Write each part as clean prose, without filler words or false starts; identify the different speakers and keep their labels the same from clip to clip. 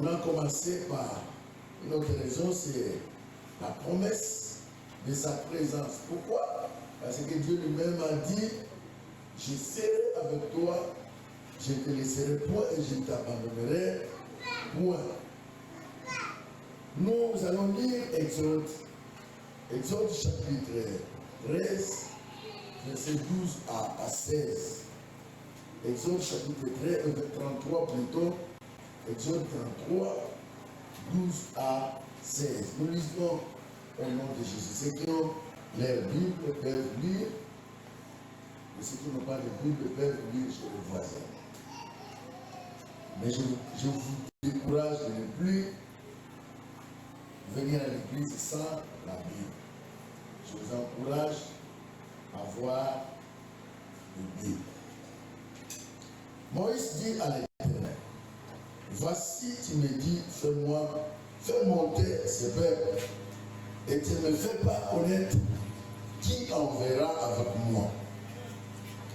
Speaker 1: On a commencé par une autre raison, c'est la promesse de sa présence. Pourquoi? Parce que Dieu lui-même a dit, je serai avec toi, je ne te laisserai point et je ne t'abandonnerai point. Nous allons lire Exode chapitre 13, verset 12 à 16. Exode chapitre 33 plutôt. Exode 33, 12 à 16. Nous lisons au nom de Jésus. Ceux qui ont leur Bible peuvent lire. Et ceux qui n'ont pas de Bible peuvent lire chez le voisin. Mais je vous décourage de ne plus venir à l'église sans la Bible. Je vous encourage à voir une Bible. Moïse dit à l'Éternel, voici, tu me dis, fais monter ce peuple, et tu ne me fais pas connaître qui enverra avec moi.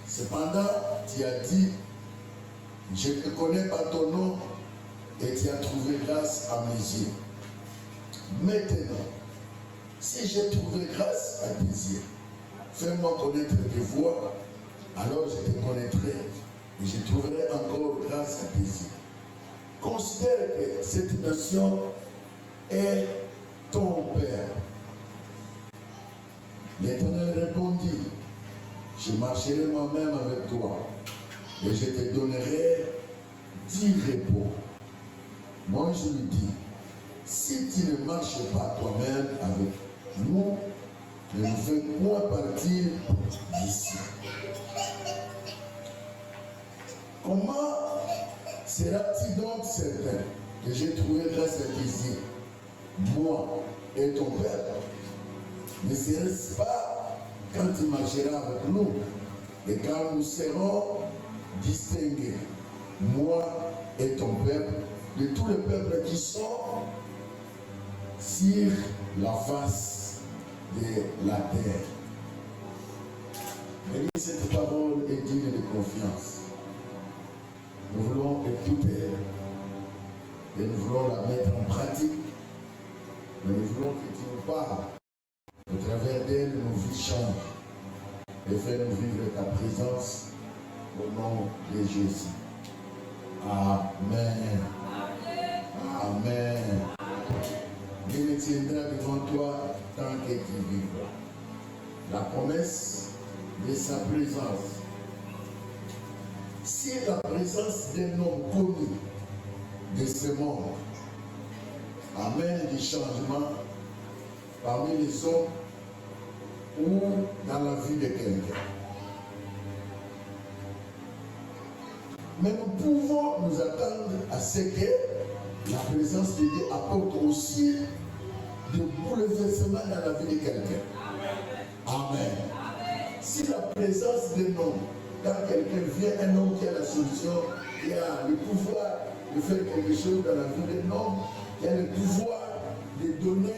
Speaker 1: Cependant, tu as dit, je ne connais pas ton nom, et tu as trouvé grâce à mes yeux. Maintenant, si j'ai trouvé grâce à tes yeux, fais-moi connaître tes voies, alors je te connaîtrai, et je trouverai encore grâce à tes yeux. Considère que cette nation est ton Père. L'Éternel répondit, je marcherai moi-même avec toi, et je te donnerai 10 repos. Moi je lui dis, si tu ne marches pas toi-même avec nous, ne nous fais point partir d'ici. Comment sera-t-il donc certain que j'ai trouvé grâce à tes yeux, moi et ton Père? Ne serait-ce pas quand tu marcheras avec nous et quand nous serons distingués, moi et ton peuple, de tous les peuples qui sont sur la face de la terre? Mais cette parole est digne de confiance. Nous voulons écouter et nous voulons la mettre en pratique, mais nous voulons que tu nous parles. Au travers d'elle, nos vies changent et fais-nous vivre ta présence au nom de Jésus. Amen. Amen. Dieu me tiendra devant toi tant que tu vivras. La promesse de sa présence. Si la présence d'un homme connu de ce monde amène des changements parmi les hommes ou dans la vie de quelqu'un, mais nous pouvons nous attendre à ce que la présence de Dieu apporte aussi des bouleversements dans la vie de quelqu'un. Amen. Si la présence d'un homme, quand quelqu'un vient, un homme qui a la solution, qui a le pouvoir de faire quelque chose dans la vie d'un homme, qui a le pouvoir de donner,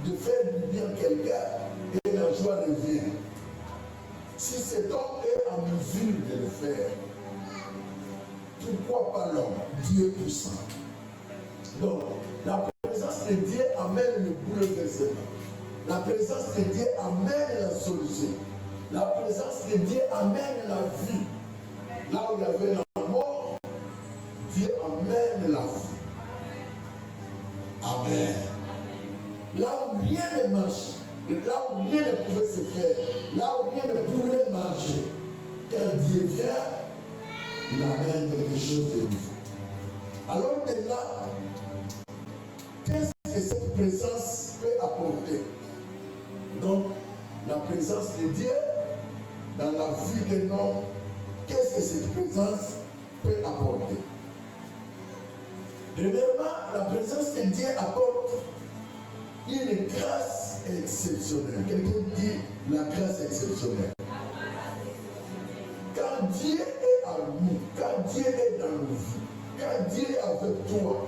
Speaker 1: de faire du bien à quelqu'un, et la joie revient. Si cet homme est en mesure de le faire, pourquoi pas l'homme? Dieu puissant. Donc, la présence de Dieu amène le bouleversement. La présence de Dieu amène la solution. La présence de Dieu amène la vie. Là où il y avait la mort, Dieu amène la vie. Amen. Là où rien ne marche, là où rien ne pouvait se faire, là où rien ne pouvait marcher, quand Dieu vient, il amène quelque chose de nouveau. Alors de là, qu'est-ce que cette présence peut apporter? Donc, la présence de Dieu dans la vie de l'homme, qu'est-ce que cette présence peut apporter? Premièrement, la présence de Dieu apporte une grâce exceptionnelle. Quelqu'un dit la grâce exceptionnelle. Quand Dieu est à nous, quand Dieu est dans nos vies, quand Dieu est avec toi,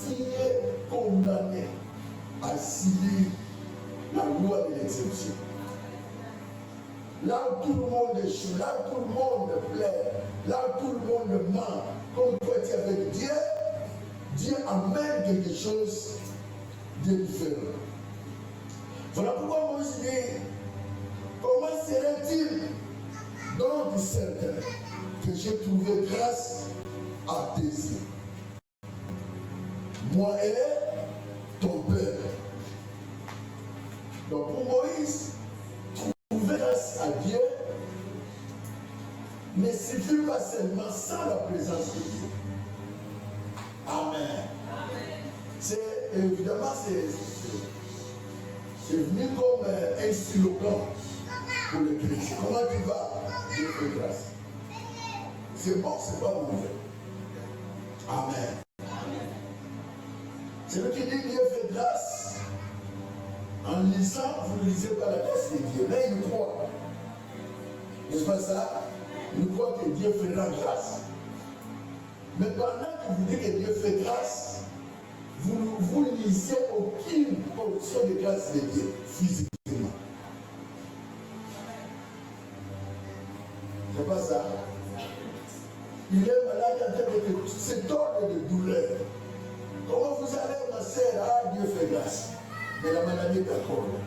Speaker 1: tu es condamné à subir la loi de l'exception. Là où tout le monde échoue, là où tout le monde plaît, là où tout le monde ment, comme toi tu es avec Dieu, Dieu amène quelque chose de différent. Voilà pourquoi Moïse dit, comment serait-il donc certain que j'ai trouvé grâce à tes yeux? Moi et ton père. Donc pour Moïse, trouver grâce à Dieu ne suffit pas seulement sans la présence de Dieu. Amen. C'est évidemment c'est venu comme un slogan pour les chrétiens. Comment tu vas? Dieu fait grâce. C'est bon, c'est pas mauvais. Amen. Celui qui dit Dieu fait grâce, en lisant, vous ne lisez pas la grâce de Dieu, mais il croit. N'est-ce pas ça? Il croit que Dieu fera grâce. Mais pendant que vous dites que Dieu fait grâce, vous ne lisez aucune portion de grâce de Dieu physiquement. C'est pas ça? Il est malade en train de cet ordre de douleur. Comment vous allez, ma sœur? Ah, Dieu fait grâce. Mais la maladie est encore là.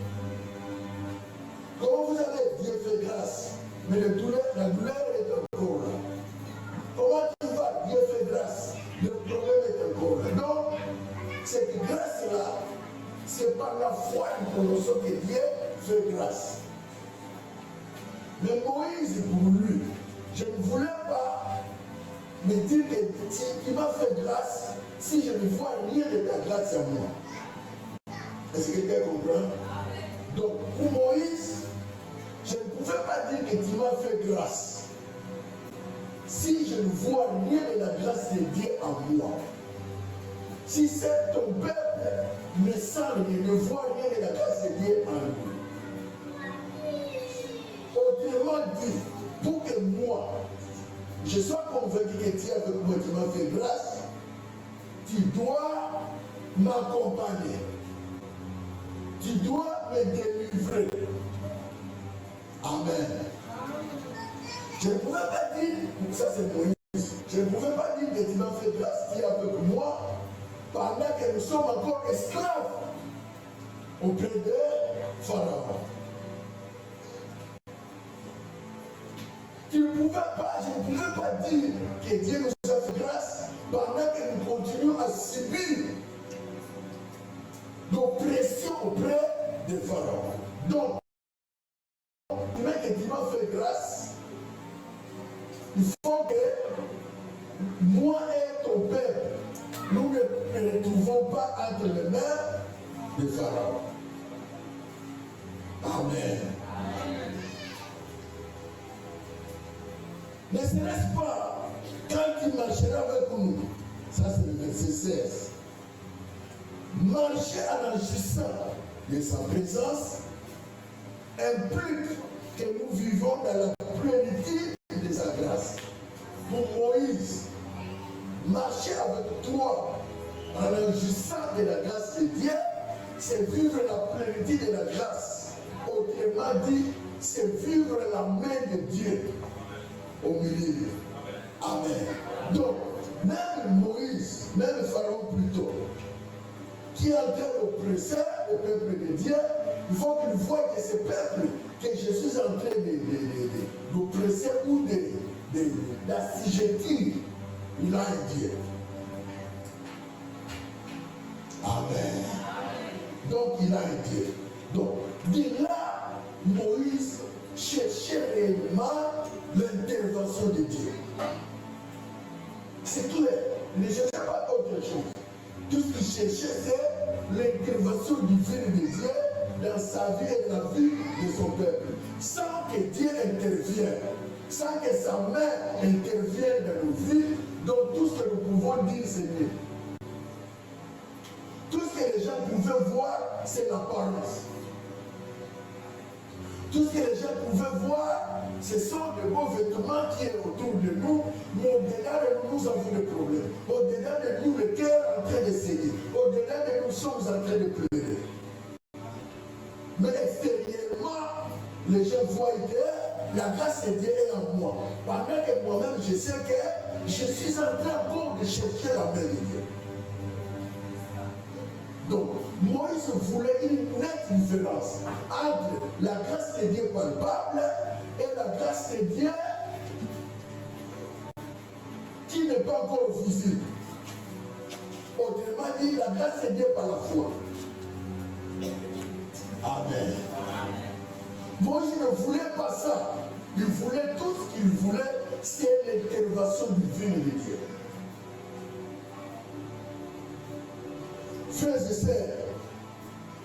Speaker 1: Comment vous allez? Dieu fait grâce. Mais la douleur est encore là. Comment tu vas? Dieu fait grâce. Le problème est encore là. Donc, cette grâce-là, c'est par la foi que nous connaissons que Dieu fait grâce. Mais Moïse, pour lui, je ne voulais pas me dire qu'il m'a fait grâce si je ne vois rien de ta grâce à moi. Est-ce que quelqu'un comprend? Donc, pour Moïse, je ne pouvais pas dire que tu m'as fait grâce si je ne vois rien de la grâce de Dieu en moi. Si c'est ton peuple ne sent rien, ne voit rien de la grâce de Dieu en lui. Autrement dit, pour que moi, je sois convaincu que Dieu avec moi, tu m'as fait grâce, tu dois m'accompagner. Tu dois me délivrer. Amen. Je ne pouvais pas dire, ça c'est Moïse, je ne pouvais pas dire que tu m'as fait grâce, tu es avec moi, pendant que nous sommes encore esclaves auprès de Pharaon. Je ne pouvais pas dire que Dieu nous a fait grâce pendant que nous continuons à subir l'oppression auprès de Pharaon. Donc, mais que Dieu m'a fait grâce, il faut que moi et ton peuple, nous ne retrouvons pas entre les mains de Pharaon. Amen. Ne serait-ce pas quand il marchera avec nous, ça c'est le verset 16, marcher en agissant de sa présence implique que nous vivons dans la plénitude de sa grâce. Pour Moïse, marcher avec toi en agissant de la grâce de Dieu, c'est vivre la plénitude de la grâce. Autrement dit, c'est vivre la main de Dieu au milieu. Amen. Donc, même Moïse, même Pharaon plutôt, qui est en train d'oppresser le peuple de Dieu, il faut qu'il voie que ce peuple que je suis en train d'oppresser ou d'assujettir, il a un Dieu. Amen. Donc il a un Dieu. Donc, de là, Moïse cherchait réellement l'intervention de Dieu. C'est clair. Il ne cherchait pas autre chose. Tout ce qu'il cherchait, c'est l'intervention divine de Dieu dans sa vie et dans la vie de son peuple. Sans que Dieu intervienne, sans que sa main intervienne dans nos vies, donc tout ce que nous pouvons dire, c'est mieux. Tout ce que les gens pouvaient voir, c'est l'apparence. Tout ce que les gens pouvaient voir, ce sont de beaux vêtements qui sont autour de nous, mais au-delà de nous, nous avons des problèmes. Au-delà de nous, le cœur est en train de saigner. Au-delà de nous, nous sommes en train de pleurer. Mais extérieurement, les gens voient que la grâce de Dieu est en moi. Pendant que moi-même, je sais que je suis en train encore de chercher la main de Dieu. Moïse voulait une nette différence entre la grâce de Dieu palpable et la grâce de Dieu qui n'est pas encore visible. Autrement dit, la grâce de Dieu par la foi. Amen. Moïse ne voulait pas ça. Il voulait tout ce qu'il voulait, c'est l'intervention divine de Dieu. Frères et sœurs,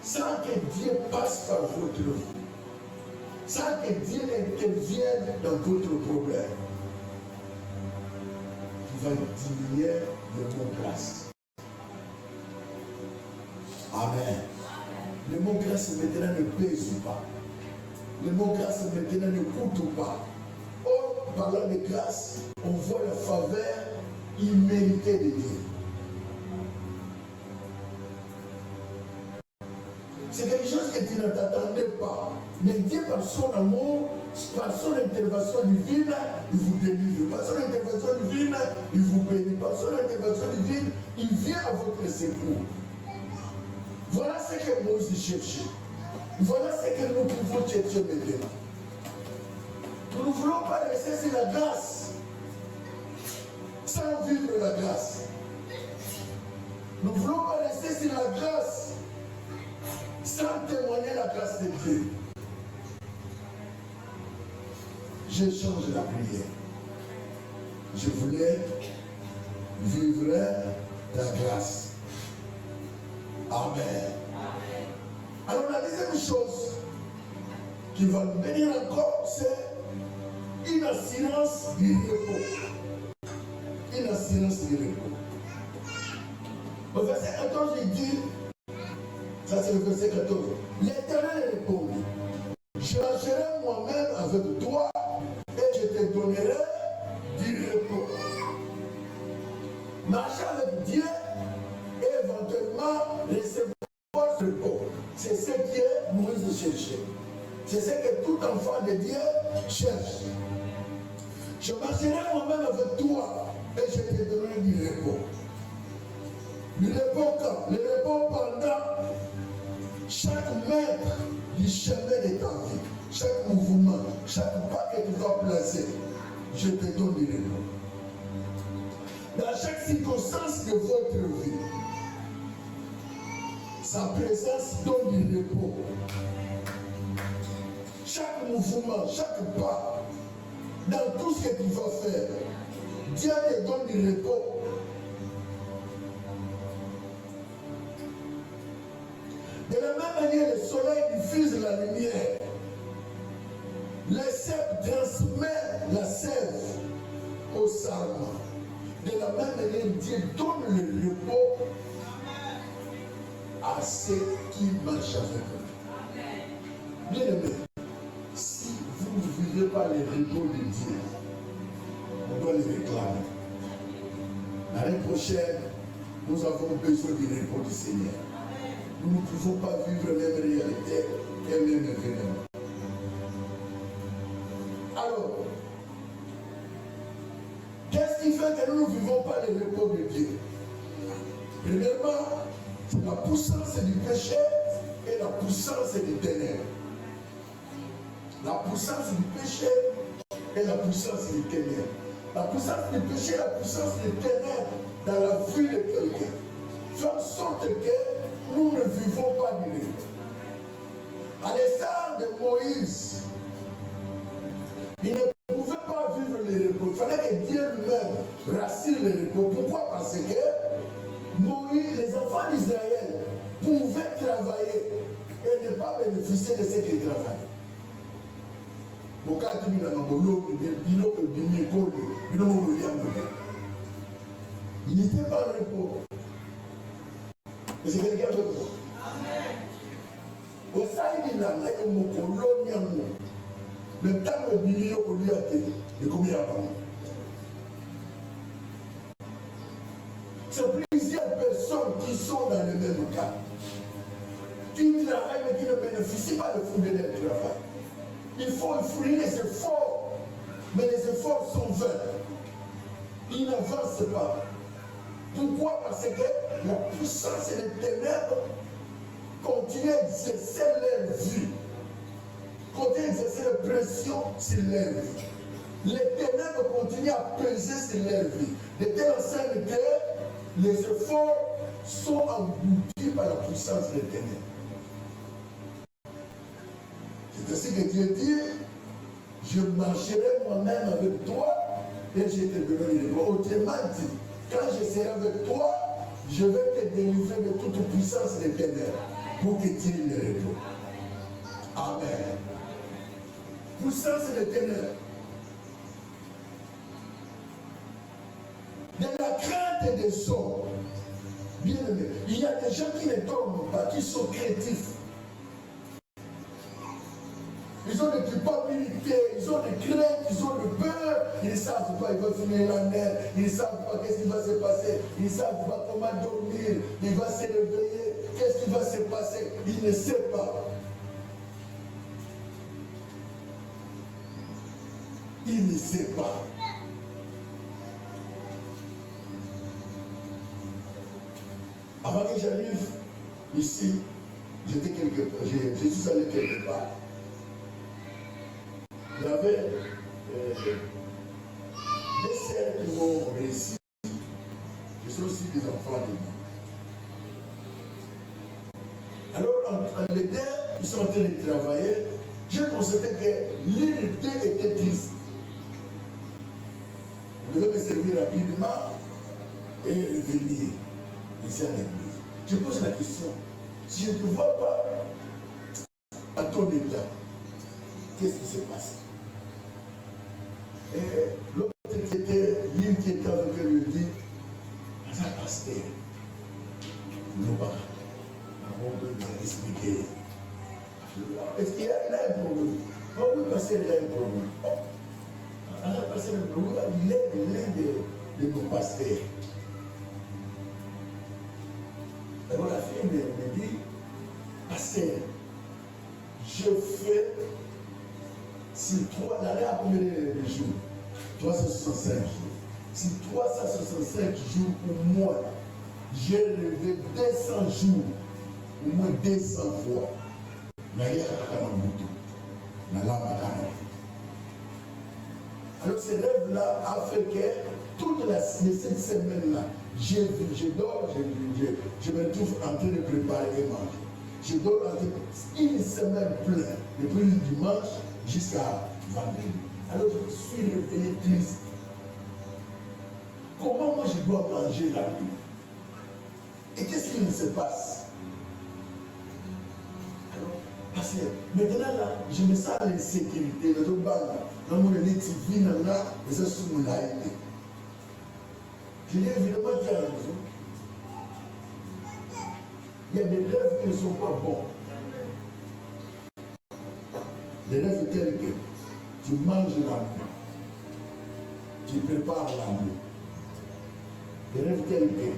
Speaker 1: sans que Dieu passe par votre vie, sans que Dieu intervienne dans votre problème, il va diminuer le mot grâce. Amen. Le mot grâce maintenant ne pèse pas. Le mot grâce maintenant ne coûte pas. Or, parlant de grâce, on voit la faveur imméritée de Dieu. C'est quelque chose que tu ne t'attendais pas. Mais Dieu, par son amour, par son intervention divine, il vous délivre. Par son intervention divine, il vous bénit. Par son intervention divine, il vient à votre secours. Voilà ce que Moïse cherchait. Voilà ce que nous pouvons chercher maintenant. Nous ne voulons pas rester sur la grâce sans vivre la grâce. Nous ne voulons pas rester sur la grâce sans témoigner la grâce de Dieu. Je change la prière. Je voulais vivre la grâce. Amen. Alors la deuxième chose qui va nous bénir encore, c'est une assurance du repos. Une assurance du repos. Au verset 14, il dit, ça c'est le verset 14, l'Éternel répond, je marcherai moi-même avec toi et je te donnerai du repos. Marcher avec Dieu et éventuellement recevoir le repos. C'est ce que Moïse cherchait. C'est ce que tout enfant de Dieu cherche. Je marcherai moi-même avec toi et je te donnerai du repos. Le repos quand? Le repos pendant chaque mètre du chemin de ta vie, chaque mouvement, chaque pas que tu vas placer, je te donne du repos. Dans chaque circonstance de votre vie, sa présence donne du repos. Chaque mouvement, chaque pas, dans tout ce que tu vas faire, Dieu te donne du repos. De la même manière, le soleil diffuse la lumière. Le cèpe transmet la sève au sarment. De la même manière, Dieu donne le repos à ceux qui marchent avec eux. Bien aimé, si vous ne vivez pas le repos de Dieu, on doit le réclamer. L'année prochaine, nous avons besoin du repos du Seigneur. Nous ne pouvons pas vivre la même réalité et le même événement. Alors, qu'est-ce qui fait que nous ne vivons pas le repos de Dieu? Premièrement, c'est la puissance du péché et la puissance des ténèbres. La puissance du péché et la puissance des ténèbres. La puissance du péché et la puissance des ténèbres dans la vie de quelqu'un. Fait en sorte que nous ne vivons pas du repos. À l'instar de Moïse, il ne pouvait pas vivre le repos. Il fallait que Dieu lui-même rassure le repos. Pourquoi? Parce que Moïse, les enfants d'Israël pouvaient travailler et ne pas bénéficier de ce qu'ils travaillent. Il n'était pas le repos. Et c'est quelqu'un d'autre. Au sein de la le temps de milieu au lieu de combien de temps? C'est plusieurs personnes qui sont dans le même cas. Qui travaillent mais qui ne bénéficient pas de fruits de leur travail. Il faut fournir les efforts, mais les efforts sont vains. Ils n'avancent pas. Pourquoi? Parce que la puissance des ténèbres continuent à exercer leur vie, continuent à exercer la pression sur leur vie. Les ténèbres continuent à peser sur leur vie, de telle enseigne que les efforts sont engloutis par la puissance des ténèbres. C'est ainsi que Dieu dit, je marcherai moi-même avec toi et je te donnerai le repos. Autrement dit, quand je serai avec toi, je vais te délivrer de toute puissance des ténèbres pour que tu aies le repos. Amen. Puissance des ténèbres. De la crainte des hommes. Bien aimé, il y a des gens qui ne tombent pas, qui sont créatifs. Ils ont des culpabilités, ils ont des craintes, ils ont de peur. Ils ne savent pas, ils vont finir l'année, ils ne savent pas qu'est-ce qui va se passer, ils ne savent pas comment dormir, il va se réveiller, qu'est-ce qui va se passer, ils ne savent pas. Ils ne savent pas. Avant que j'arrive ici, j'étais quelque part, je suis allé quelque part. Il y avait des sœurs qui m'ont réussi. Je suis aussi des enfants de moi. Alors, en les deux, ils sont en train de travailler. J'ai constaté que l'unité était triste. Je devais me servir rapidement et revenir ici à l'église. Je pose la question, si je ne te vois pas à ton état, qu'est-ce qui se passe? Et l'autre qui était, l'île qui était avec elle lui dit, ça pasteur, nous pas, on peut expliquer. Est-ce qu'il y a un problème? Oh oui, pasteur, il y a un problème. Alors, pasteur, il est l'un de nos pasteurs. Alors la fille me dit, pasteur, je fais sur 3, l'année à combien de jours? 365 jours. Si 365 jours au moins, j'ai levé 200 jours, au moins 200 fois. Alors ce rêve-là a fait que toute cette semaine-là, je dors, je me trouve en train de préparer et manger. Je dors une semaine pleine, depuis le dimanche jusqu'à vendredi. Alors je suis réveillé triste. Comment moi je dois manger la nuit? Et qu'est-ce qui se passe? Alors, parce que maintenant là, je me sens en insécurité. Dans le banc, dans mon TV, et ça sous mon live. Je dis évidemment qu'il y a raison. Il y a des rêves qui ne sont pas bons. Des rêves tels que tu manges la nuit, tu prépares la nuit. Des rêves tels que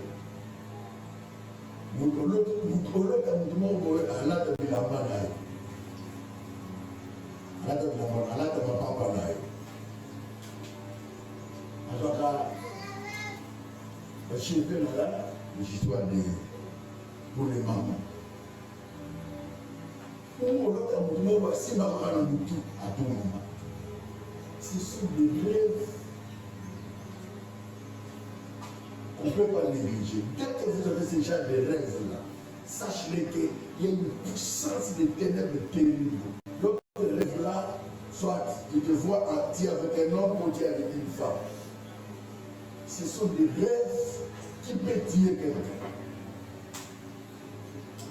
Speaker 1: je vais là, l'histoire pour les mamans. Ce sont des rêves qu'on ne peut pas négliger. Dès que vous avez ce genre de rêves-là, sachez qu'il y a une puissance de ténèbres terrible. L'autre rêve-là, soit tu te vois tu es avec un homme ou tu es avec une femme. Ce sont des rêves qui peuvent tuer quelqu'un.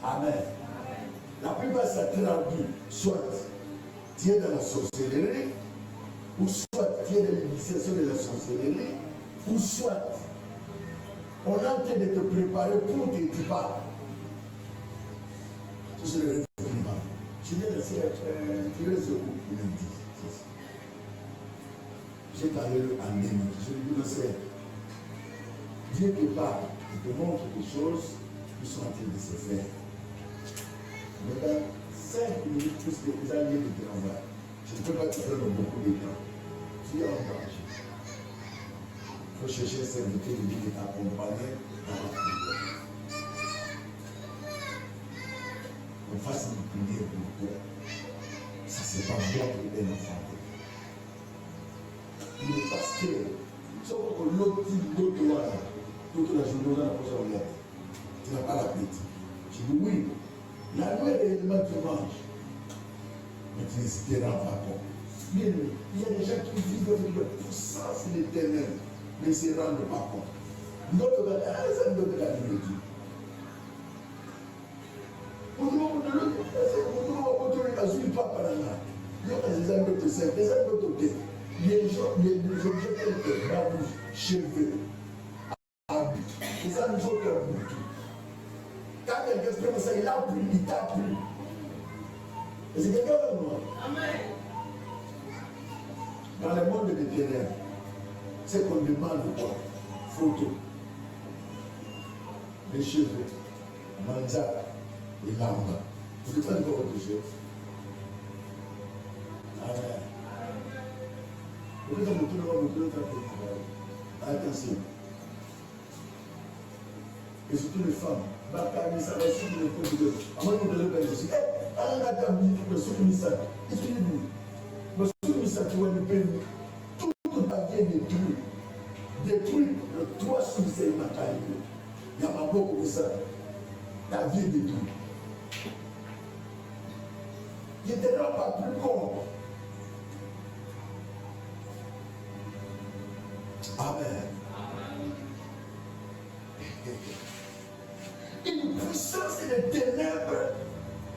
Speaker 1: Amen. La plupart ça traduit soit tu es dans la sorcellerie, ou soit tu es dans l'initiation de la sorcellerie, ou soit on est en train de te préparer pour que tu parles. C'est le rêve climat. Je viens de tirer ce coup, il me dit. J'ai parlé en démon. Je lui dis, c'est Dieu te parle, il te montre des choses qui sont en train de se faire. Maintenant, 5 minutes plus que des années de travail. Je ne peux pas te faire beaucoup de temps. Tu es en danger. Il faut chercher un serviteur de vie qui t'accompagne dans la prière. toute la journée, on a la pose à regarder. Tu n'as pas l'appétit. Je dis oui, la nuit est l'élément qui mange. Mais tu ne te rends pas compte. Mais il y a des gens qui vivent avec leur puissance et l'éternel, mais ils ne se rendent pas compte. D'autres vont dire, ah, ça ne doit pas le dire. Les objets tels que babouche, cheveux, habits, les animaux comme bouton. Quand quelqu'un se prend ça, il a pris, il t'a pris. Et c'est quelqu'un de moi. Amen. Dans le monde des ténèbres, c'est qu'on demande quoi? Photo, les cheveux, manzat et l'âme. Vous ne pouvez pas autre chose. Amen. Attention. Et surtout les femmes. Bakani, ça va suivre le code de Dieu. Avant de vous donner ceci. On a d'habitude le soumis-ça. Étudiez-vous. Le soumis-ça, tu vois le pays. Toute ta vie est détruite. Détruite. Le 3 soumis-ça, il m'a taillé. Il y a pas beaucoup de ça. Ta vie est détruite. Il ne te rend pas plus con. Amen. Une puissance et des ténèbres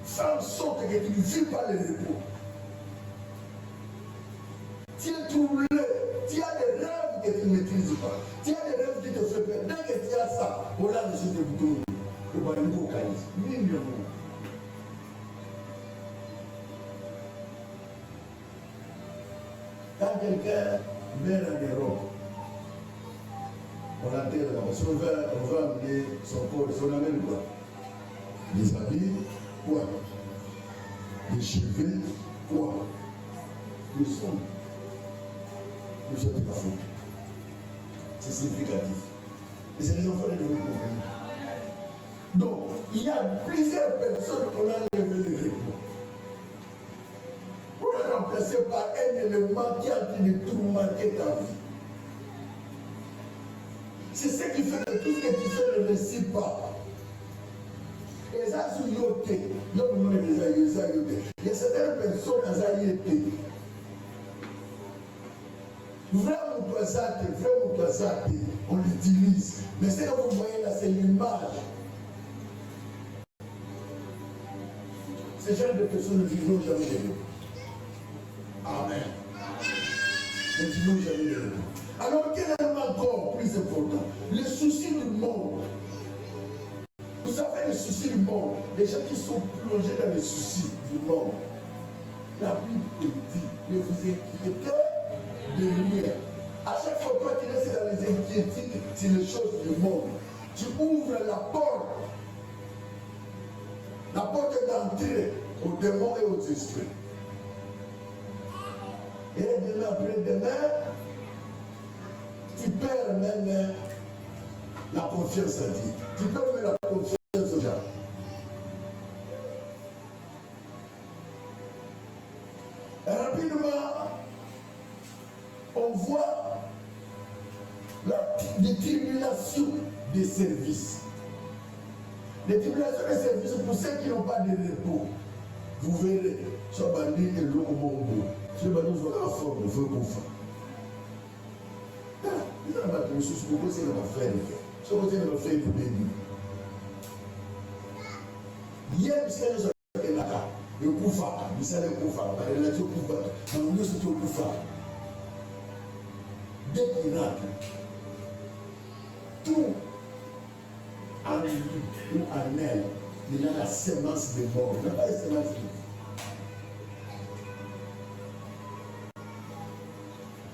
Speaker 1: fait en sorte que tu ne vis pas le repos. Tu es troublé, tu as des rêves que tu ne maîtrises pas. Tu as des rêves qui te font peur. Dès que tu as ça, voilà le sujet de bouton. Le balingo calice. Quand quelqu'un meurt à des robes, on enterre là-bas. Si on va amener son corps, si on amène quoi? Des habits, quoi? Des cheveux, quoi? Le son. Le son de la faute. C'est significatif. Et c'est les enfants de nous. Donc, il y a plusieurs personnes qu'on a enlevé les repos. Pour le remplacer par un élément qui a de tourmenter ta vie. C'est ce qui fait que tout ce que tu fais ne réussit pas. Et ça, c'est yoté. Il y a certaines personnes qui ont été. Vraiment, on l'utilise. Mais ce que vous voyez là, c'est l'image. Ces genre de personnes ne vivront jamais de nous. Amen. Ne vivront jamais de nous. Alors, quel est encore plus important? Les soucis du monde. Vous savez, les soucis du monde, les gens qui sont plongés dans les soucis du monde. La Bible dit, ne vous inquiétez de rien. À chaque fois que tu restes dans les inquiétudes sur les choses du monde, tu ouvres la porte d'entrée aux démons et aux esprits. Et demain après demain, tu perds même la confiance à Dieu. Tu perds même la confiance aux gens. Et rapidement, on voit des tribulations des services. Les tribulations des services, pour ceux qui n'ont pas de repos, vous verrez, soit bandit et l'eau au bon bout. Si le bandit voit la forme, il faut qu'on fasse. Il n'y a pas de choses pour vous, c'est de faire. Si vous avez fait du béni. Hier, si vous avez fait le koufa, vous savez le koufa, la relation koufa, dans le c'est le koufa. Des miracles, tout en lui ou en elle, il y a la sémence de mort. Il n'y a pas de sémence de vie.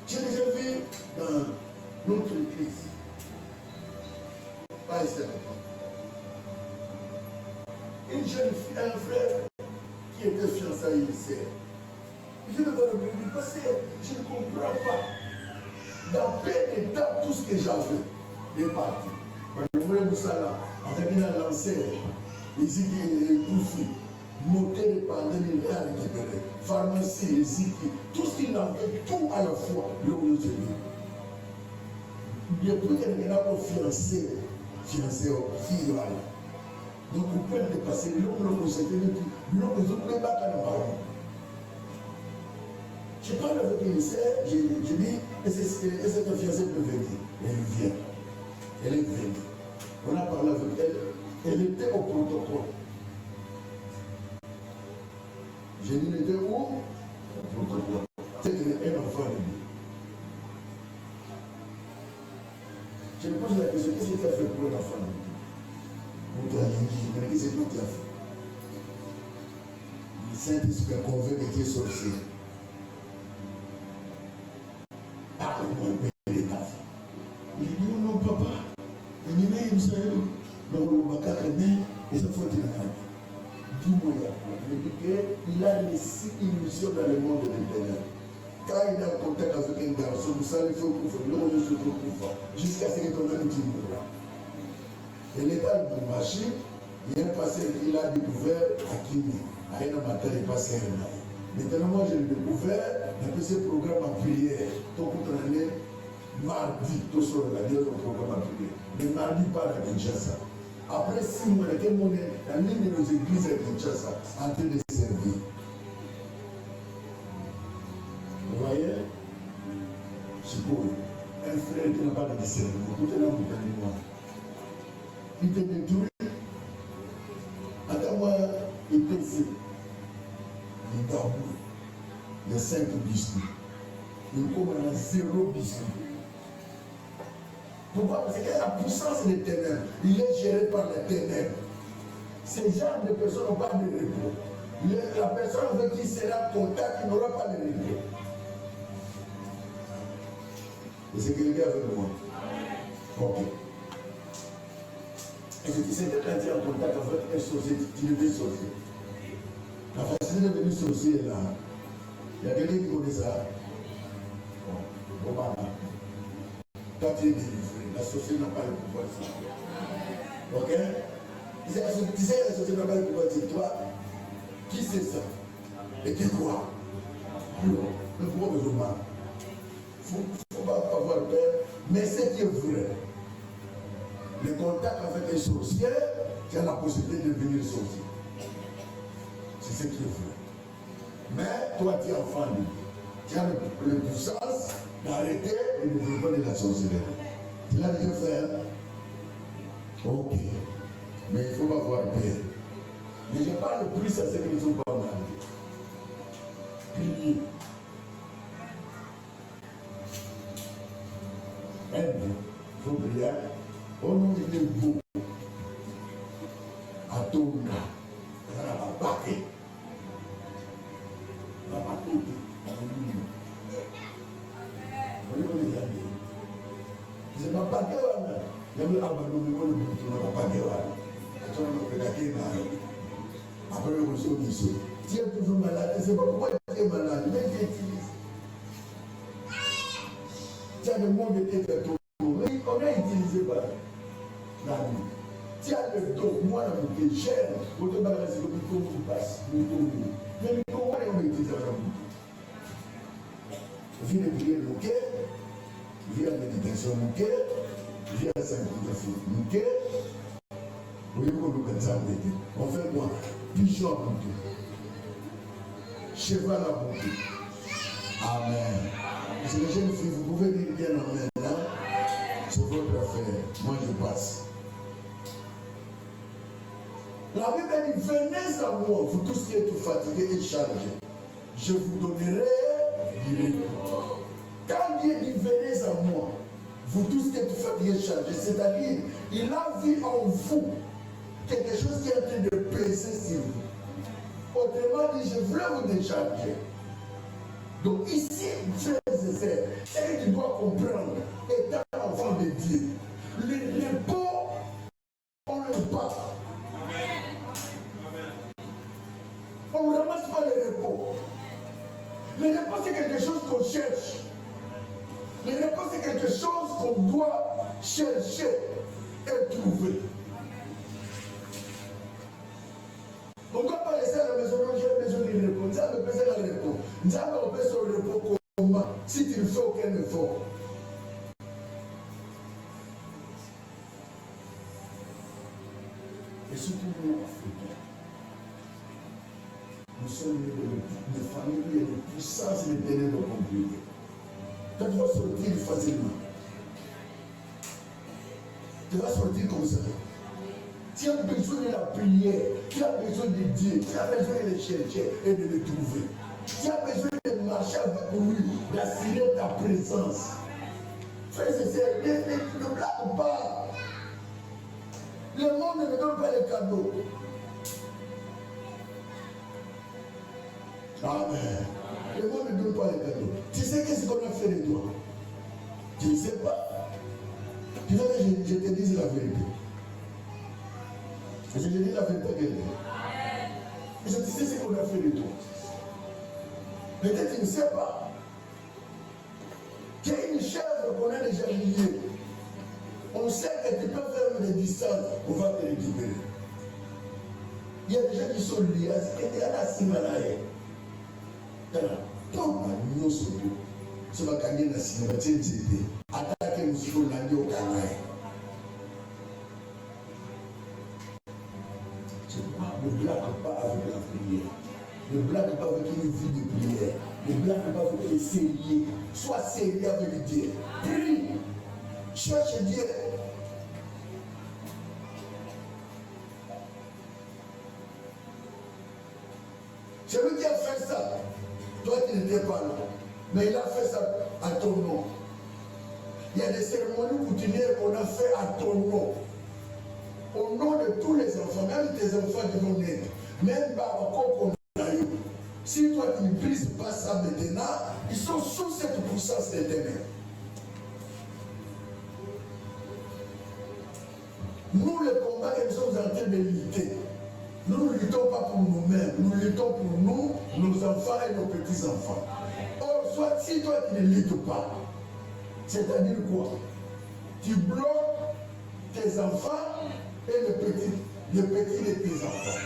Speaker 1: J'ai déjà vu dans notre église, pas ici, une jeune fille, un frère qui était fiancé à Élysée. Je ne vais pas le dire parce que je ne comprends pas. Dans peu de temps, tout ce que j'avais est parti. Je voulais vous ça là, avec un lanceur, ici qui est bouffé, moteur et pendant il a récupéré, pharmacie, ici, tout ce qu'il avait, tout à la fois, le Dieu. depuis qu'elle a fiancé au fil. Donc vous pouvez dépasser l'homme que c'était l'homme que vous pouvez battre dans le baron. Je parle avec une sœur, je dis, est-ce que ta fiancée peut venir? Elle vient. Elle est venue. On a parlé avec elle, elle était au protocole. Je dis, elle était où? Au protocole. C'est un enfant de lui. Je me pose la question, qu'est-ce que tu as fait pour un enfant de lui? Pour toi, je me dis, c'est tout que tu as fait. Le Saint-Esprit convainc que tu es sorcier. Parle-moi de l'État. Il dit, non, papa. Il dit, mais il me semble, donc le macaque est né, et ça faut être là. Dis-moi, il dit qu'il a laissé une mission dans le monde de l'Éternel. Quand il est en contact avec un garçon, vous savez, il faut le se trouve jusqu'à ce que ton ami dit mourra. Et l'état de machine, il est passé, il a découvert à Kimi. À un matin, il passe à un an. Maintenant, moi, j'ai découvert dans ce programme en prière. Donc, toute l'année, mardi, tout sur la programme en prière. Le mardi, part à Kinshasa. Après 6 mois, on est dans l'une de nos églises à Kinshasa, en train de servir. Vous voyez? C'est pour un frère qui n'a pas de discernement. Écoutez là, vous avez moi. Il te détruit. Attends-moi, il te fait. Il dort. Il y a 5 biscuits. Il commence à 0 biscuits. Pourquoi? Parce que la puissance des ténèbres, il est géré par les ténèbres. Ces genres de personnes n'ont pas de repos. La personne avec qui sera en contact, il n'aura pas de repos. Et c'est quelqu'un avec moi. Ok. Et je disais que quand tu es en contact avec un sorcier, tu deviens sorcier. La facilité de devenir sorcier est là. Il y a quelqu'un qui connaît ça. Bon, maman. Quand tu es délivré, la sorcière n'a pas le pouvoir de ça. Ok? Tu sais, la sorcière n'a pas le pouvoir de toi. Qui c'est ça? Et tu crois? Alors, ne faut pas besoin de mal. Il ne faut pas avoir peur, mais c'est qui est vrai. Le contact avec les sorcières, tu as la possibilité de devenir sorcier. C'est ce qui est vrai. Mais toi, tu es enfant de Dieu. Tu as la puissance d'arrêter le développement de la sorcellerie. Tu l'as déjà fait, hein? Ok. Mais il ne faut pas avoir peur. Mais je parle plus à ceux qui ne sont pas mariés. Priez. Aide. Il faut prier. Au nom de Dieu, à ton nom, on va battre. On va battre. C'est ma bague. Il y a un abandonné, le but, on va pas dire. Après le reçu, tu es toujours malade. C'est pas pourquoi tu es malade, mais tu utilises. Tu as le monde de tes gâteaux. On a utilisé par la vie. Tu as le dos, moi, la bouteille chère. Pour te balancer le micro qui passe. Le micro, on a utilisé la bouteille. Viens de prier le cœur. Viens la méditation mon cœur. Viens la sanctification mon cœur. On fait quoi? Pigeon à monter. Cheval à monter. Amen. C'est les jeunes filles, vous pouvez dire bien amen. Hein? C'est votre affaire. Moi je passe. La Bible dit, venez à moi, vous tous qui êtes fatigués et chargés. Je vous donnerai du repos. Quand Dieu dit venez à moi, vous tous qui êtes fatigués et chargés, c'est-à-dire, il a vu en vous quelque chose qui est en train de peser sur vous. Autrement dit, je voulais vous décharger. Donc ici, frères et sœurs, c'est que tu dois comprendre, étant enfant de Dieu, le repos, on ne le pas. On ne ramasse pas le repos. Le repos, c'est quelque chose qu'on cherche. Le repos, c'est quelque chose qu'on doit chercher et trouver. On ne doit pas laisser à la maison, non, j'ai besoin de repos. Nous avons besoin de repos. Nous avons besoin de repos comment? Si tu ne fais aucun effort. Et surtout nous, Africains, nous sommes des familles où il y a des puissances et des ténèbres compliquées. Tu vas sortir facilement. Tu vas sortir comme ça. Tu as besoin de la prière, tu as besoin de Dieu, tu as besoin de le chercher et de le trouver. Tu as besoin de marcher avec lui, d'assurer ta présence. Frère, c'est ne blague pas. Le monde ne donne pas les cadeaux. Amen. Le monde ne donne pas les cadeaux. Tu sais qu'est-ce qu'on a fait de toi? Tu ne sais pas. Tu veux que je te dise la vérité. Je te dis la vérité à quelqu'un. Tu sais ce qu'on a fait de toi. Peut-être tu ne sais pas. Tu as une chèvre qu'on a déjà liée. On sait que tu peux faire des distances, on va te récupérer. Il y a des gens qui sont liés. Il y a la simalaye. Donc, nous sommes tous. Ce va gagner la simalaye. Attaquer nous sur l'année au Canada. Ne blague pas avec la prière. Ne blague pas avec une vie de prière. Ne blague pas avec les sérieux. Sois sérieux avec Dieu. Prie. Cherche Dieu. Celui qui a fait ça, toi tu n'étais pas là. Mais il a fait ça à ton nom. Il y a des cérémonies coutumières qu'on a fait à ton nom. Au nom de tous les enfants, même tes enfants qui vont naître, même Barako qu'on a eu. Si toi tu ne brises pas ça maintenant, ils sont sous cette puissance éternelle. Nous, le combat que nous sommes en train de lutter, nous ne luttons pas pour nous-mêmes, nous luttons pour nous, nos enfants et nos petits-enfants. Or, soit si toi tu ne luttes pas, c'est-à-dire quoi? Tu bloques tes enfants et le petit de tes enfants.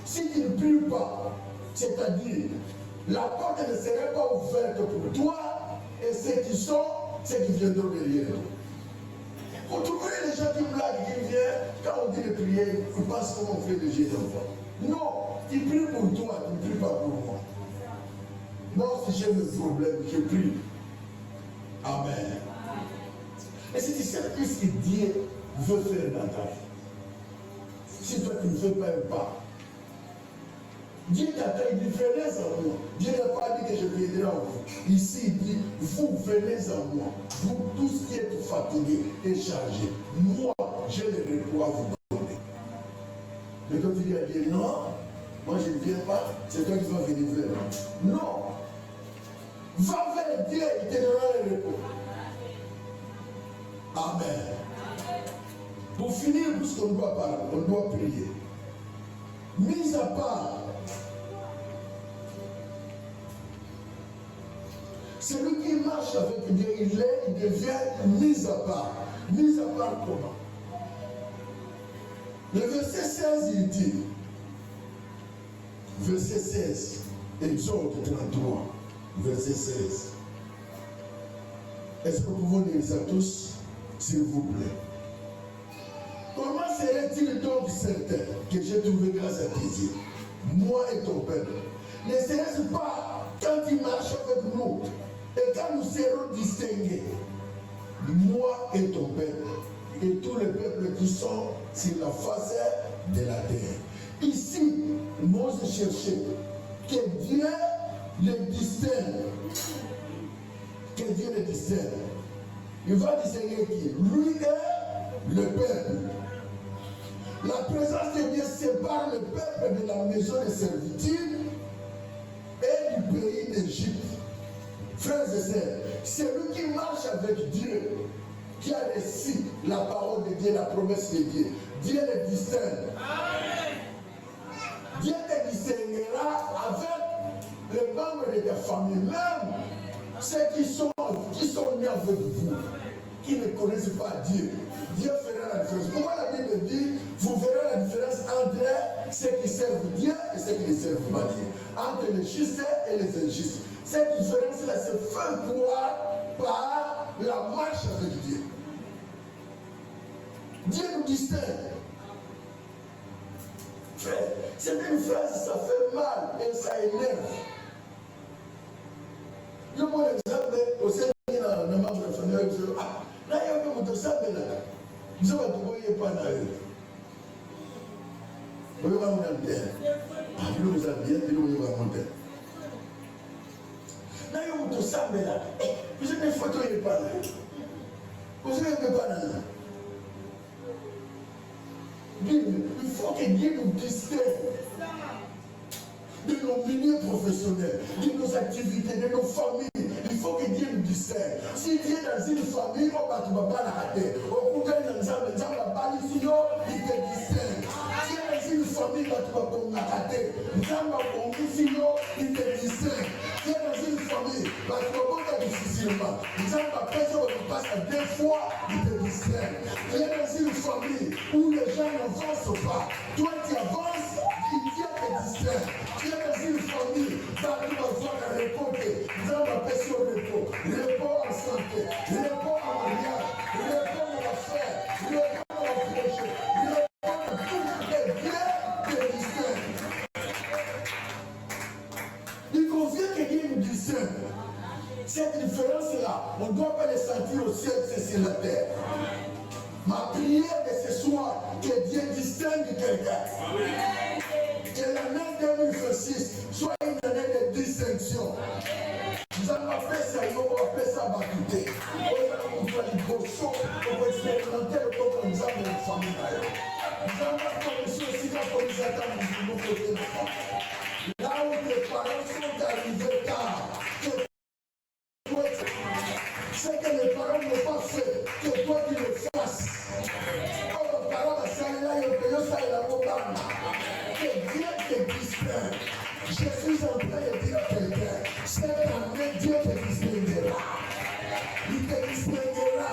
Speaker 1: Si tu ne pries pas, c'est-à-dire la porte ne serait pas ouverte pour toi et ceux qui viendront derrière toi. Vous trouvez les gens qui blaguent, qui viennent, quand on dit de prier, ils pensent qu'on fait des jeux d'enfants. Non, tu pries pour toi, tu ne pries pas pour moi. Moi, si j'ai le problème, je prie. Amen. Et si tu sais ce que Dieu veut faire dans ta vie, si toi tu ne fais pas un pas, Dieu t'attend, il dit venez en moi. Dieu n'a pas dit que je viendrai en vous. Ici, il dit vous venez en moi. Vous tous qui êtes fatigués et chargés, moi, j'ai le repos à vous donner. Mais quand tu dis à Dieu non, moi je ne viens pas, c'est toi qui vas venir vers moi. Non. Va vers Dieu, il te donnera le repos. Amen. Pour finir, puisqu'on doit parler, on doit prier. Mis à part, celui qui marche avec Dieu, il devient mis à part. Mis à part comment? Le verset 16, il dit, verset 16, Exode 33, verset 16. Est-ce que nous pouvons lire ça tous, s'il vous plaît? Comment serait-il donc certain que j'ai trouvé grâce à tes yeux, moi et ton peuple? Ne serait-ce pas quand il marche avec nous et quand nous serons distingués, moi et ton peuple, et tous les peuples qui sont sur la face de la terre. Ici, Moïse cherchait que Dieu les distingue. Que Dieu les distingue. Il va distinguer qui? Lui et le peuple. La présence de Dieu sépare le peuple de la maison de servitude et du pays d'Égypte. Frères et sœurs, celui qui marche avec Dieu, qui a reçu la parole de Dieu, la promesse de Dieu, Dieu le distingue. Dieu te distinguera avec les membres de ta famille, même ceux qui sont nés avec vous, qui ne connaissent pas Dieu. Dieu fera la différence. Pourquoi la Bible dit, vous verrez la différence entre ceux qui servent Dieu et ceux qui ne servent pas Dieu, entre les justes et les injustes. Cette différence-là se fait voir par la marche avec Dieu. Dieu nous distingue. Frère, c'est une phrase, ça fait mal et ça énerve. Je prends l'exemple au sein de ma famille. Là, il y a un peu de ça, mais là, je ne vais pas dans eux. Vous voyez, on a bien. Vous nous avez bien, vous nous avez monté. Là, il y a un peu de ça, mais là, vous avez une photo, il n'est pas là. Vous avez pas là. Il faut que Dieu nous distingue de nos milieux professionnels, de nos activités, de nos familles. Il faut que Dieu nous distingue. Si tu es dans une famille, on va te pas la rater. Au contraire, dans il te distingue. Si tu es dans une famille, on va te rater. Il te distingue. Si tu es dans une famille, on va te difficilement. On passe à 2 fois, il te distingue. Si tu es dans une famille où les gens n'avancent pas, toi tu avances, Dieu te distingue. Tu es dans une famille, tu vas voir la réponse. Nous allons appeler sur le repos. Repos en santé, repos en mariage, repos en affaires, repos en projet, repos en tout les biens de distingue. Il convient que Dieu nous distingue. Cette différence-là, on ne doit pas les sentir au ciel, c'est sur la terre. Ma prière de ce soir, que Dieu distingue quelqu'un. Que l'année 2026 soit une année de distinction. Nous allons appeler ça, on va appeler ça Bakuté. On va aller gaucho, on va expérimenter le corps comme ça dans la famille. Nous allons commencer aussi quand on nous attend du bon côté de la famille. Là où les parents sont arrivés tard, ce que les parents n'ont pas fait, que toi tu le fasses. Oh, les parents, que Dieu te distingue. Je suis en train de dire à quelqu'un, cette année, Dieu te distinguera. Il te distinguera.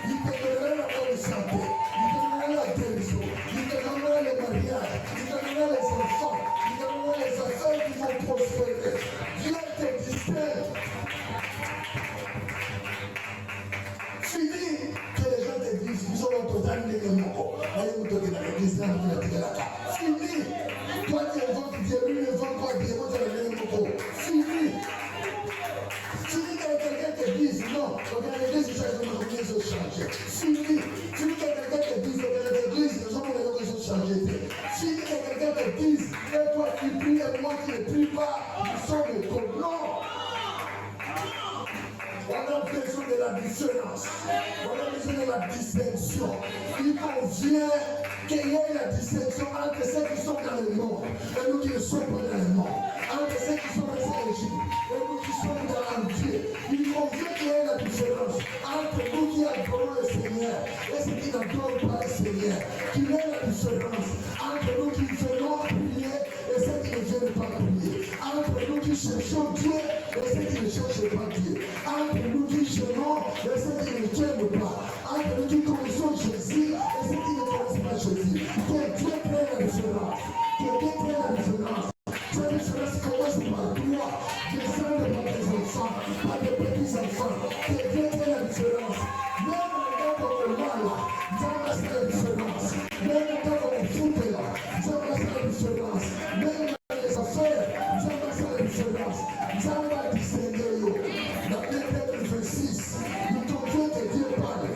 Speaker 1: Il te donnera la bonne santé. Il te donnera la guérison. Il te donnera le mariage. Il te donnera les enfants. Il te donnera les affaires qui vont prospérer. Dieu te distingue. Fini que les gens te disent, ils sont totalement démocrates. Fini. Toi tu invoques Dieu, lui ne invoque pas Dieu, moi je le mot. Fini. Fini que quelqu'un te dise, non, l'église du changement, l'église ont changé. Fini. Fini que quelqu'un te dise, l'église, nous avons les choses changé. Fini que quelqu'un te dise, et toi qui pries, et moi qui ne prie pas, nous sommes les corps. Non. On a besoin de la différence. On a besoin de la distinction. Il convient qu'il y ait la distinction entre ceux qui sont dans le monde et nous qui ne sommes pas dans le monde. Entre ceux qui sont restés en Égypte et nous qui sommes dans l'Empire. Il convient qu'il y ait la différence entre nous qui adorons le Seigneur et ceux qui n'adorent pas le Seigneur. Qu'il y ait la différence entre nous qui venons prier et ceux qui ne viennent pas prier. Entre nous qui cherchons Dieu et ceux qui ne cherchent pas Dieu. Entre nous qui gênons et ceux qui ne gênent pas. Entre nous qui connaissons Jésus et ceux qui ne connaissent pas Jésus. Que Dieu prenne la différence. Que Dieu prenne la différence. Cette différence commence par toi. Descendre par tes enfants, par tes petits-enfants. Que Dieu prenne la différence. Même dans le mal, Dieu va faire la différence. Même dans le foot, Dieu va faire la différence. Même dans les affaires, Dieu va faire la différence. Dieu va distinguer. Dans L'Épître 26, il convient que Dieu parle.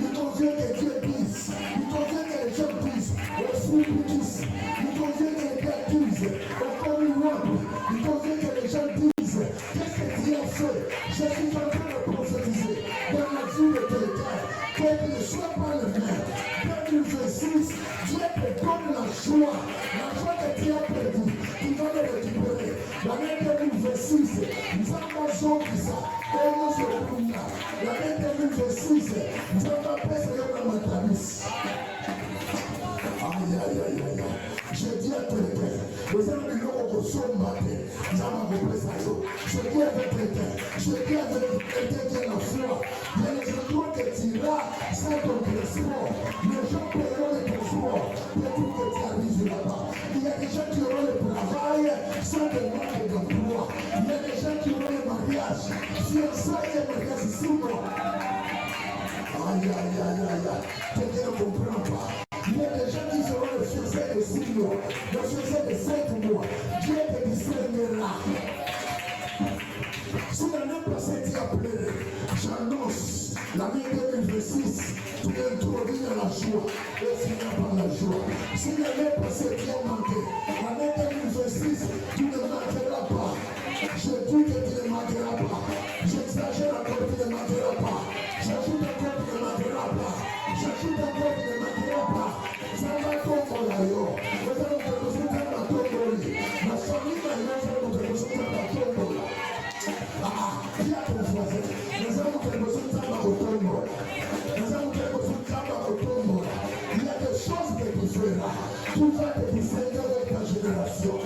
Speaker 1: Il convient que Dieu dise. Il convient que les gens disent. L'esprit disent. Il convient que les gars disent. Encore une fois, il convient que les gens disent. Qu'est-ce que Dieu a fait? Je suis en train de prophétiser dans la vie de quelqu'un. Qu'il ne soit pas le même. 2026, Dieu te donne la joie. La joie que tu as perdue. Tu vas le récupérer. L'année 2026, nous avons besoin de ça. L'année 2026, nous avons appelé dans ma tamis. Aïe, aïe, aïe, aïe. Je dis à quelqu'un, les amis de son matin, nous avons appelé ça. Je dis avec quelqu'un, je dis avec quelqu'un qui a la foi. Il y a les endroits que tu iras sans ton transport. Les gens paieront le transport pour que tu arrives là-bas. Il y a des gens qui auront le travail sans demande d'emploi. Il y a des gens qui auront le mariage. Fiançailles et mariage, c'est moi. Aïe, aïe, aïe, aïe, aïe. Quelqu'un comprend. joie. Si l'année passée tu as manqué, l'année 2026, tu ne manqueras pas. Je dis que tu ne manqueras pas. J'exagère encore, tu ne manqueras pas. J'ajoute encore, tu ne manqueras pas. J'ajoute encore, tu ne manqueras pas. Ça va tomber là-haut. Vous allez te résulter à tomber. La famille là-haut, ça va te résulter à tomber. Ah, qui a ton voisin? Nous avons te résulter à tomber. Nous avons te résulter à tomber. Il y a des choses que tu feras. Tu vas te distinguer avec ta génération.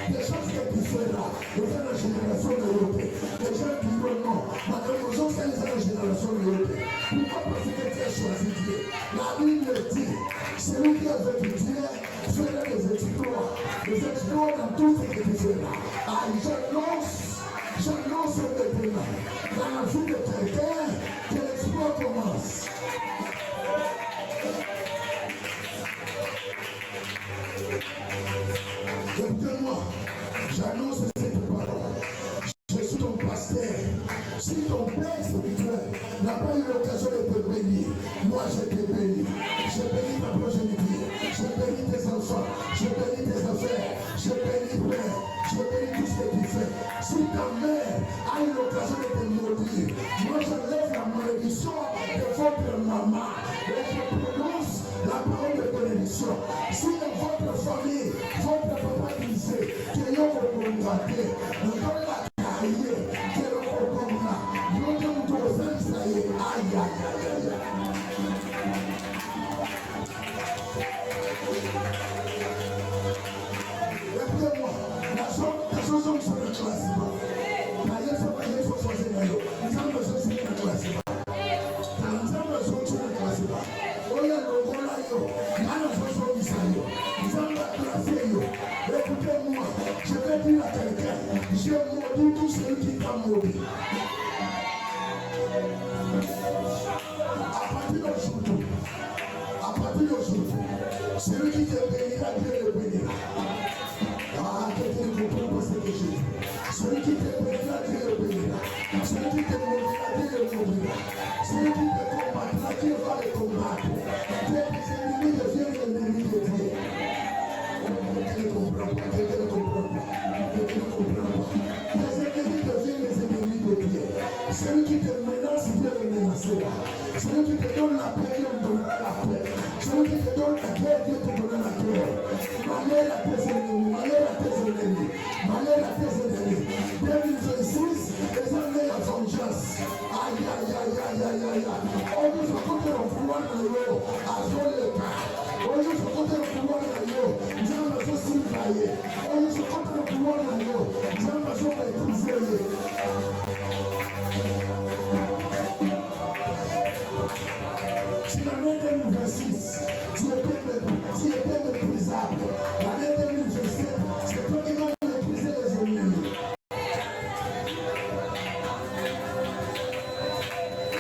Speaker 1: Des choses que tu feras. Vous êtes la génération de l'autre. Les gens qui disent non. Maintenant, nous sommes la génération de l'autre. Pourquoi? Parce que tu as choisi Dieu. La Bible dit, celui qui a vécu Dieu fera des exploits. Des exploits dans tout ce que tu feras. Ah, j'annonce maintenant dans la vie de quelqu'un que l'exploit commence. Écoutez-moi, j'annonce cette parole. Je suis ton pasteur. Si ton père spirituel n'a pas eu l'occasion de te bénir, moi je te bénis. Je bénis ta progéniture. Je bénis tes enfants. Je bénis tes affaires. Je bénis Père. Je bénis tout ce que tu fais. Si ta mère a eu l'occasion de te maudire, moi je lève la malédiction de votre maman. Et je prononce la parole de bénédiction. Si dans votre famille, votre papa disait que l'on va combattre, nous allons la carrière, que l'on va combattre, nous allons nous aïe, aïe, aïe, aïe. Écoutez-moi, la chose sur le classement. Il faut choisir la loi. Nous avons besoin de la classement. Nous avons besoin de la classement. Écoutez-moi, je vais dire à quelqu'un, j'ai maudit tout celui qui t'a maudit. À partir d'aujourd'hui, celui qui te bénira, Dieu le bénira. Ah, quelqu'un ne comprend pas ce que j'ai dit. Celui qui te bénira, Dieu le bénira. Celui qui te maudira, Dieu le maudira. Celui qui te combattra, Dieu va le combattre. Tes ennemis deviennent les ennemis de Dieu. Quelqu'un ne comprend pas, quelqu'un ne comprend pas, quelqu'un ne comprend pas. Tes ennemis deviennent les ennemis de Dieu. Celui qui te menace, Dieu le menacera. Celui qui te donne la paix, Dieu te donnera la paix. Celui qui te donne la guerre, Dieu te donnera la guerre. Malheur à tes ennemis, malheur à tes ennemis, malheur à tes ennemis. 2026, les années à vengeance. Aïe, aïe, aïe, aïe, aïe, aïe. On nous a compté le pouvoir de l'eau, à zone le cas. On nous a compté le pouvoir de l'eau, nous avons besoin de s'y. On nous a compté le pouvoir de l'eau, nous avons besoin d'être. Si l'année 2026, tu étais méprisable, l'année 2027, c'est toi qui vas mépriser les ennemis.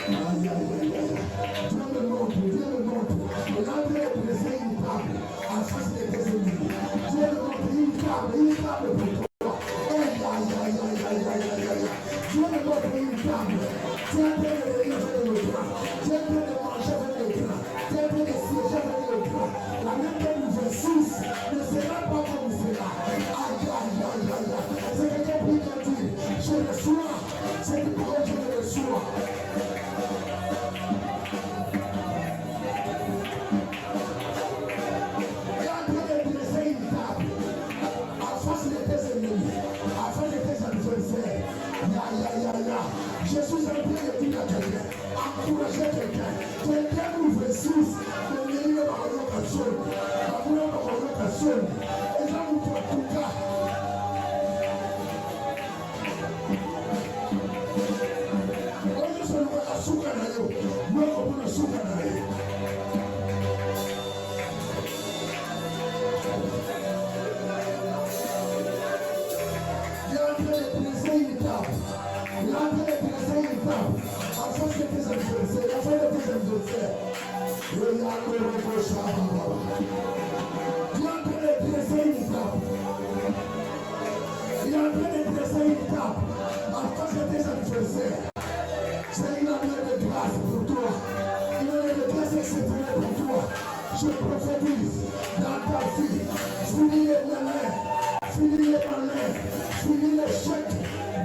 Speaker 1: Aïe, aïe, aïe, aïe. Dieu me montre. Il a méprisé une table en face de tes ennemis. Dieu me montre une table pour toi. Aïe, aïe, aïe, aïe, aïe, aïe, aïe. Dieu me montre une table. Tu es en train de venir avec le bras. Tu es en train de manger avec le bras. Tu es en train de siéger avec le bras. L'année 2026 ne sera pas comme cela. Aïe, aïe, aïe, aïe, aïe. C'est quelqu'un qui t'a dit, je reçois. C'est une parole que je reçois. Il est en train de dresser une table en face de tes ennemis, en face de tes adversaires. Je suis en train de dire à quelqu'un, encourager quelqu'un. Quelqu'un nous ressource, mais il y a une occasion. Il y a une occasion. Et là, nous pouvons tout cas. On se voit la soupe à l'aïe. Nous avons la soupe à l'aïe. Il est en train de dresser une table. Il est en train de dresser une table. En face de tes adversaires, en face de tes adversaires. Il est en train de dresser une table. Il est en train de dresser une table. En face de tes adversaires. C'est une année de grâce pour toi. Une année de grâce exceptionnelle pour toi. Je prophétise dans ta vie. Finis les malins, finis les malins, finis les chèques.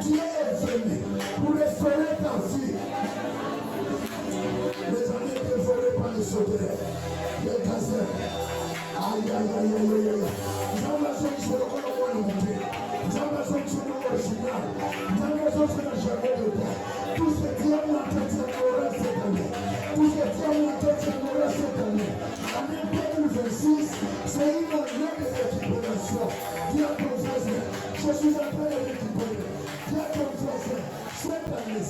Speaker 1: Dieu est venu pour restaurer ta vie. Les années dévorées par les sauterelles, les gazelles. Aïe, aïe, aïe, aïe, aïe, aïe. J'ai l'impression que je vais le monter. J'ai l'impression que je vais l'original. J'ai l'impression que je n'ai jamais de temps. Tout ce qui est ma tête, c'est aura cette année. Tout ce qui est ma tête, c'est aura cette année. Année 2026, c'est une année de récupération. Dis à ton voisin, je suis en train de récupérer. Dis à ton voisin, cette année,